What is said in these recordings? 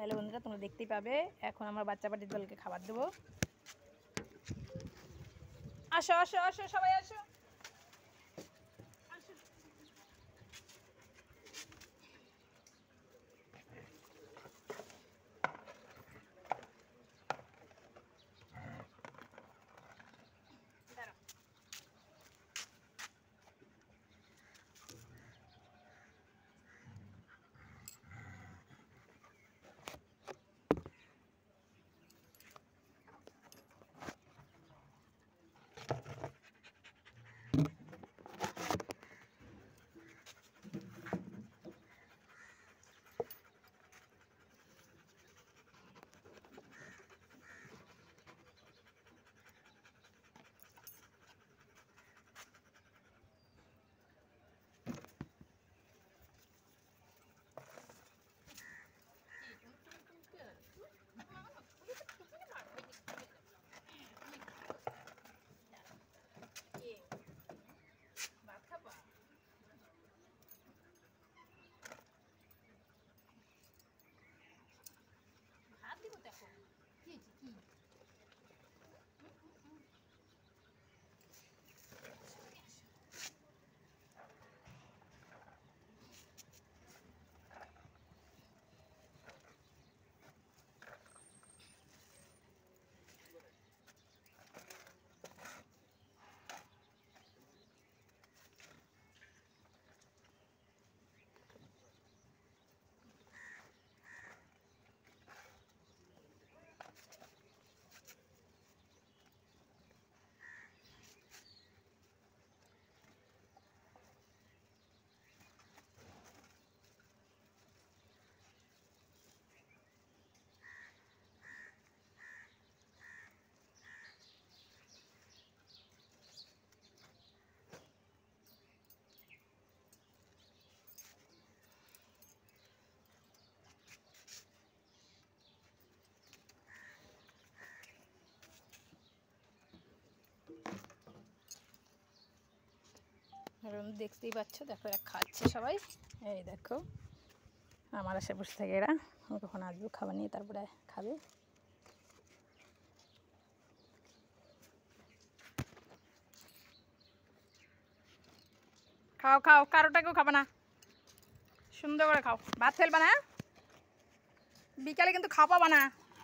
Hello বন্ধুরা, তোমরা দেখতেই পাবে এখন আমার বাচ্চা পাটির দলকে খাবার দেবো। আসো আসো আসো সবাই আসো। দেখতেই পাচ্ছ, দেখো এরা খাচ্ছে সবাই। এই দেখো আমার আশেপাশে থেকে এরা কখন আসবো খাবার নিয়ে, তারপরে খাবে। খাও খাও, কারোটাকেও খাবে না, সুন্দর করে খাও। ভাত ফেলবা না, বিকালে কিন্তু খাওয়া পাবা না।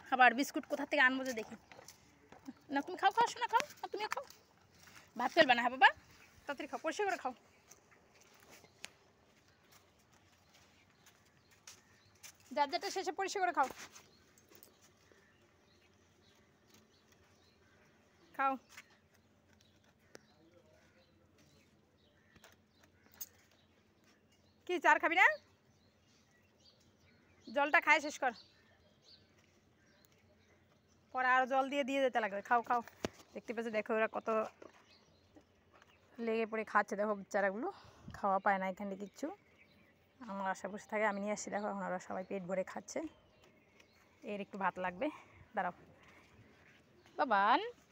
খাবার বিস্কুট কোথা থেকে আনবো যে দেখি না। তুমি খাও খাও, শোনা খাও, তুমিও খাও। ভাত ফেলবা না, হ্যাঁ বাবা, তাড়াতাড়ি খাও, পরিষ্কার করে খাও। যার যেটা শেষে পরিষ্কার করে খাও। খাও। কি চার খাবি না? জলটা খায় শেষ কর, পরে আরও জল দিয়ে দিয়ে যেতে লাগবে। খাও খাও। দেখতে পাচ্ছি, দেখো ওরা কত লেগে পড়ে খাচ্ছে। দেখো চারাগুলো খাওয়া পায় না এখানে কিচ্ছু। আমার আশেপাশে থাকে, আমি নিয়ে আসছি। দেখো এখন ওরা সবাই পেট ভরে খাচ্ছে। এর একটু ভাত লাগবে, দাঁড়াও বাবা।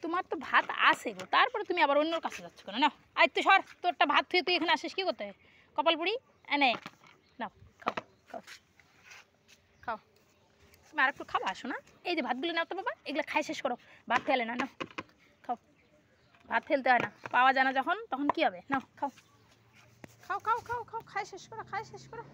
তোমার তো ভাত আসে গো, তারপরে তুমি আবার অন্যর কাছে যাচ্ছ কেন? না আজ তো সর, তোরটা ভাত থুয়ে তুই এখানে আসিস কী করতে? কপাল পুড়ি এনে নাও, খাও খাও খাও। তুমি আর একটু খাবা, আসো না। এই যে ভাতগুলো নাও তো বাবা, এগুলো খাই শেষ করো। ভাত ফেলে না, নাও খাও। ভাত ফেলতে হয় না, পাওয়া যায় না যখন, তখন কী হবে? নাও খাও খাও খাও খাও খাও, খাই শেষ করো, খাই শেষ করো।